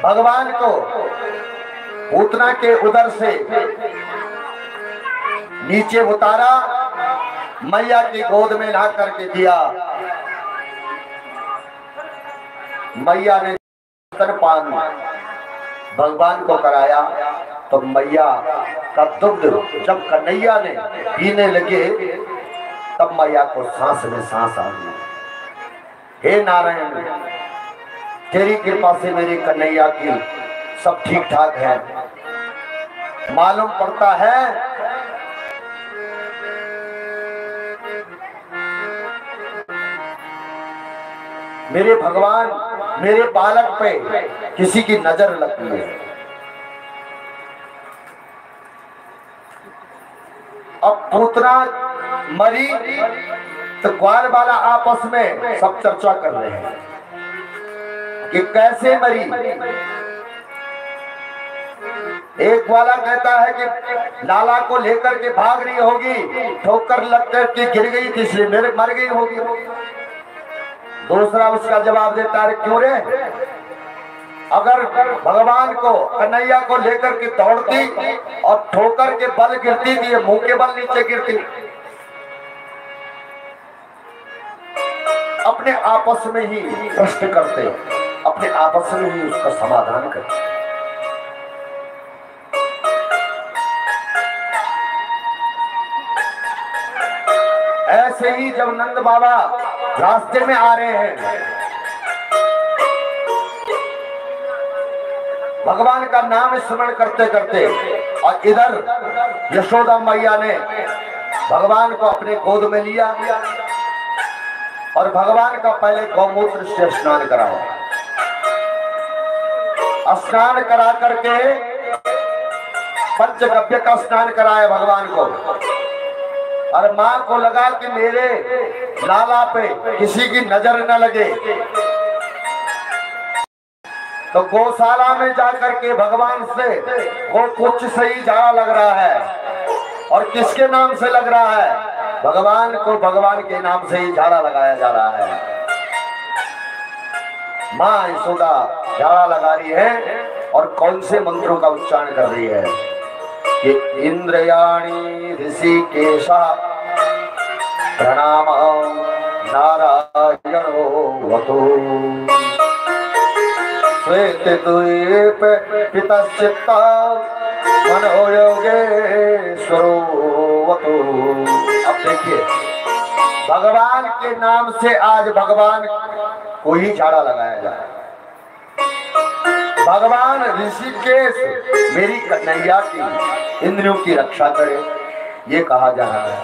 भगवान को पूतना के उदर से नीचे उतारा, मैया की गोद में ला करके दिया। मैया ने स्तनपान भगवान को कराया तो मैया का दुग्ध जब कन्हैया ने पीने लगे तब मैया को सांस में सांस आ गई। हे नारायण, तेरी कृपा से मेरे कन्हैया की सब ठीक ठाक है। मालूम पड़ता है मेरे भगवान मेरे बालक पे किसी की नजर लगी है। अब पूतना मरी तो ग्वाल वाला आपस में सब चर्चा कर रहे हैं कि कैसे मरी। एक वाला कहता है कि लाला को लेकर के भाग रही होगी, ठोकर लग कर के गिर गई थी इसलिए मेरे मर गई होगी। दूसरा उसका जवाब देता है क्यों रे, अगर भगवान को कन्हैया को लेकर के दौड़ती और ठोकर के बल गिरती थी, मुंह के बल नीचे गिरती। अपने आपस में ही प्रश्न करते, अपने आपस में ही उसका समाधान करते। ऐसे ही जब नंद बाबा रास्ते में आ रहे हैं, भगवान का नाम स्मरण करते करते, और इधर यशोदा मैया ने भगवान को अपने गोद में लिया और भगवान का पहले गौमूत्र से स्नान कराया। स्नान करा करके पंचगव्य का स्नान कराया भगवान को। और मां को लगा कि मेरे लाला पे किसी की नजर न लगे, तो गौशाला में जाकर के भगवान से वो कुछ सही झाड़ा लग रहा है। और किसके नाम से लग रहा है? भगवान को भगवान के नाम से ही झाड़ा लगाया जा रहा है। मां यशोदा झाड़ा लगा रही है और कौन से मंत्रों का उच्चारण कर रही है कि इंद्रयाणी ऋषिकेशा प्रणाम नारायणो वतो श्वेत द्वीप पितश्चित्ता मनोयोगेश्वरो वतो। अब देखिए, भगवान के नाम से आज भगवान को ही झाड़ा लगाया जाए। भगवान ऋषिकेश मेरी कन्हैया की इंद्रियों की रक्षा करे, ये कहा जा रहा है।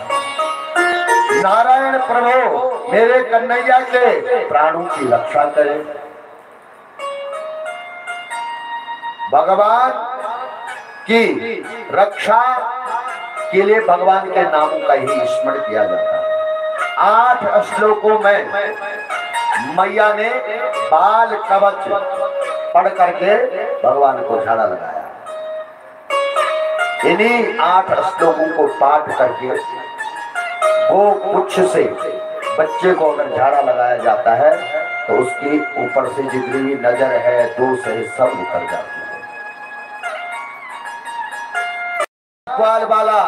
नारायण प्रभु मेरे कन्हैया के प्राणों की रक्षा करे। भगवान की रक्षा के लिए भगवान के नामों का ही स्मरण किया जाता है। 8 श्लोकों में मैया ने बाल कवच पढ़ करके भगवान को झाड़ा लगाया। इन्हीं 8 श्लोकों को पाठ करके वो कुछ से बच्चे को अगर झाड़ा लगाया जाता है तो उसके ऊपर से जितनी भी नजर है, दोष है, सब उतर जाती है। ग्वाल वाला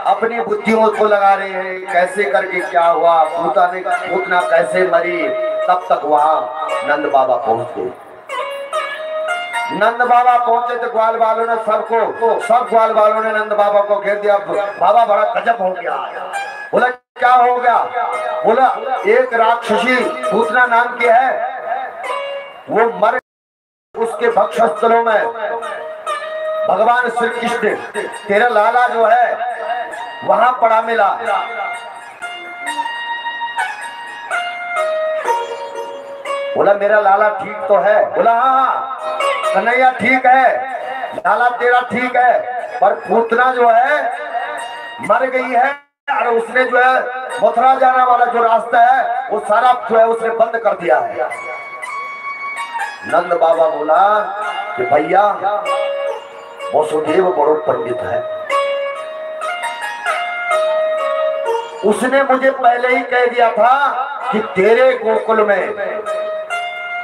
अपनी बुद्धियों को लगा रहे हैं, कैसे करके क्या हुआ, पूतना कैसे मरी। तब तक वहां नंद बाबा पहुंच गए। नंद बाबा पहुंचे तो ग्वाल वालों ने सब ग्वाल वालों ने नंद बाबा को घेर दिया। बाबा बड़ा गजब हो गया। बोला क्या हो गया? बोला एक राक्षसी पूतना नाम की है, वो मर, उसके भक्षस्थलों में भगवान श्री कृष्ण तेरा लाला जो है वहां पड़ा मिला। बोला मेरा लाला ठीक तो है? बोला हाँ कन्हैया ठीक है, लाला तेरा ठीक है, पर पूतना जो है मर गई है और उसने जो है मथुरा जाने वाला जो रास्ता है वो सारा जो है उसने बंद कर दिया है। नंद बाबा बोला कि भैया वसुदेव बड़ो पंडित है, उसने मुझे पहले ही कह दिया था कि तेरे गोकुल में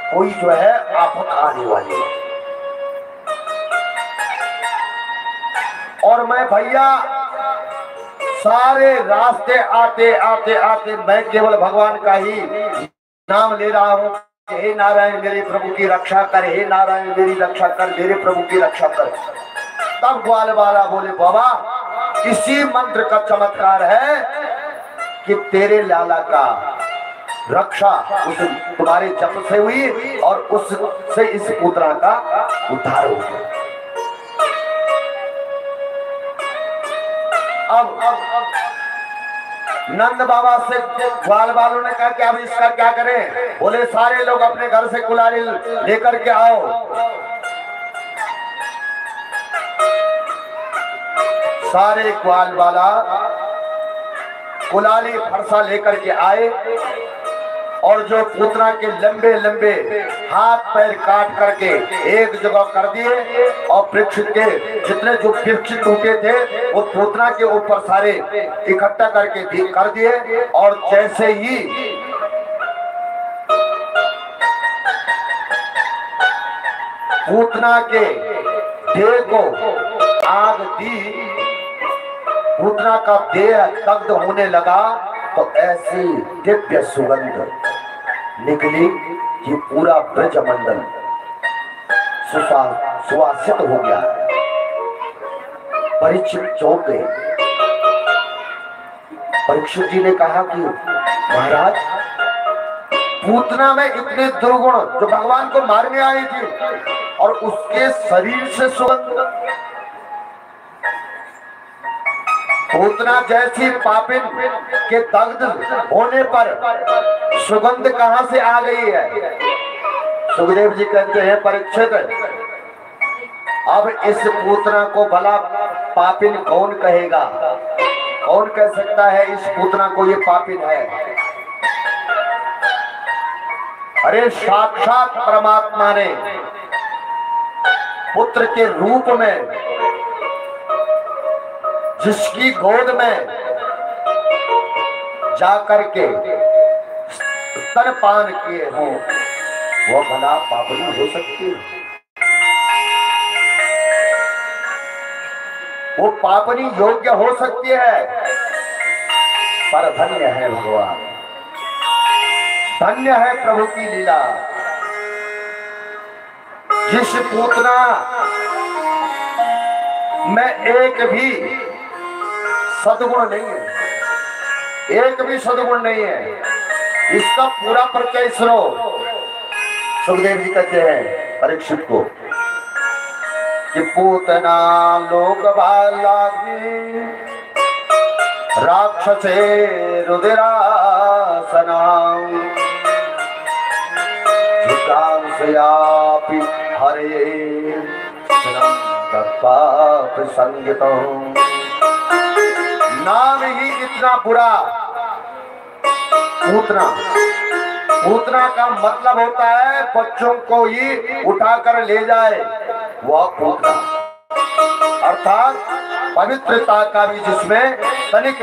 कोई जो है आफत आने वाली है। और मैं भैया सारे रास्ते आते आते आते मैं केवल भगवान का ही नाम ले रहा हूँ। हे नारायण मेरे प्रभु की रक्षा कर, हे नारायण मेरी रक्षा कर, मेरे प्रभु की रक्षा कर। तब ग्वाल वाला बोले बाबा इसी मंत्र का चमत्कार है कि तेरे लाला का रक्षा उस तुम्हारे जप से हुई और उससे इस पुत्रा का उद्धार हो गया। अब नंद बाबा से ग्वाल वालों ने कहा कि अब इसका क्या करें? बोले सारे लोग अपने घर से कुल्हाड़ी लेकर के आओ। सारे ग्वाल वाला कुल्हाड़ी फरसा लेकर के आए और जो पूतना के लंबे लंबे हाथ पैर काट करके एक जगह कर दिए और वृक्ष के जितने जो वृक्ष टूटे थे वो पूतना के ऊपर सारे इकट्ठा करके कर दिए। और जैसे ही पूतना के देह को आग दी, पूतना का देह दग्ध होने लगा तो ऐसी दिव्य सुगंध निकली कि पूरा ब्रजमंडल सुवासित हो गया। परीक्षित चौंक गए। परीक्षित जी ने कहा कि महाराज पूतना में इतने दुर्गुण जो भगवान को मारने आई थी और उसके शरीर से सुगंध, पूतना जैसी पापिन के दग्ध होने पर सुगंध कहां से आ गई है? सुखदेव जी कहते हैं परीक्षित अब इस पूतना को भला पापिन कौन कहेगा? कौन कह सकता है इस पूतना को ये पापिन है? अरे साक्षात परमात्मा ने पुत्र के रूप में जिसकी गोद में जाकर के स्तनपान किए हो वो भला पापनी हो सकती है? वो पापनी योग्य हो सकती है? पर धन्य है भगवान, धन्य है प्रभु की लीला। जिस पूतना में एक भी सद्गुण नहीं है, एक भी सद्गुण नहीं है, इसका पूरा परिचय सुनो। सुखदेव जी कहते हैं परीक्षित को कि पूतना लोक भालाग्नि राक्षसे रुदिरासना जिज्ञासयापि हरे पाप संगीतम। नाम ही इतना बुरा पूतना। पूतना का मतलब होता है बच्चों को ही उठाकर ले जाए, वह पूतना अर्थात पवित्रता का भी जिसमें तनिक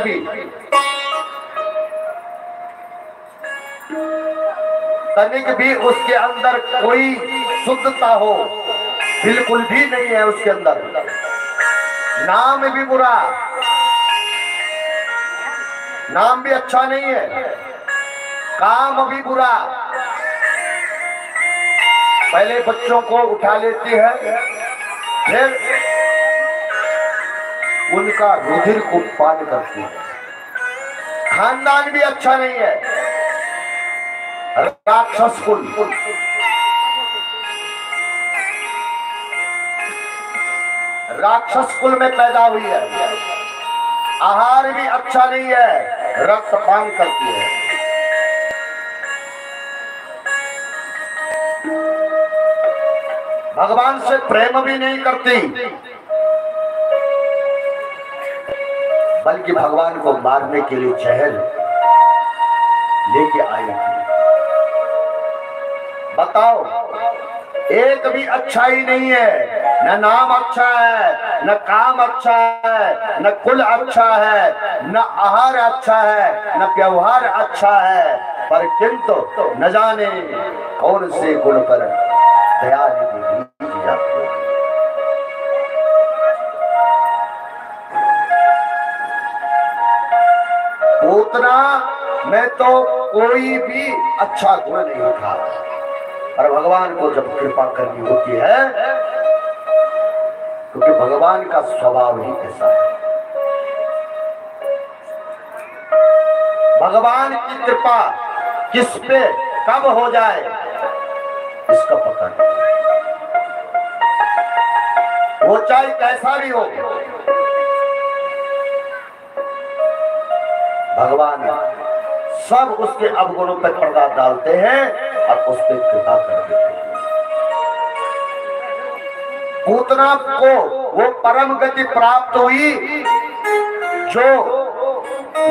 भी उसके अंदर कोई शुद्धता हो, बिल्कुल भी नहीं है उसके अंदर। नाम भी बुरा, नाम भी अच्छा नहीं है, काम भी बुरा। पहले बच्चों को उठा लेती है, फिर उनका रुधिर को पान करती है। खानदान भी अच्छा नहीं है, राक्षस कुल। राक्षस कुल में पैदा हुई है। आहार भी अच्छा नहीं है, रक्त पान करती है। भगवान से प्रेम भी नहीं करती, बल्कि भगवान को मारने के लिए जहर लेके आई थी। बताओ, एक भी अच्छा ही नहीं है। न नाम अच्छा है, न काम अच्छा है, न कुल अच्छा है, न आहार अच्छा है, न व्यवहार अच्छा है, पर किंतु न जाने कौन से गुण पर दया निधि जाती है। तो कोई भी अच्छा गुण नहीं था। और भगवान को जब कृपा करनी होती है, क्योंकि भगवान का स्वभाव ही ऐसा है। भगवान की कृपा किस पे कब हो जाए इसका पता नहीं, वो चाहे कैसा भी हो, भगवान सब उसके अवगुणों पर पर्दा डालते हैं और उस पर कृपा कर देते हैं। पूतना को वो परम गति प्राप्त हुई जो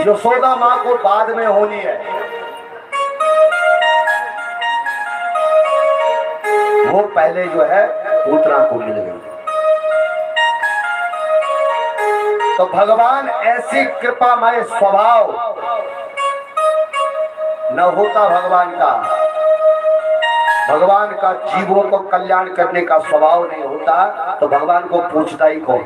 यशोदा मां को बाद में होनी है। वो पहले जो है पूतना को मिल गई। तो भगवान ऐसी कृपामय स्वभाव न होता भगवान का जीवों को कल्याण करने का स्वभाव नहीं होता, तो भगवान को पूछता ही कौन।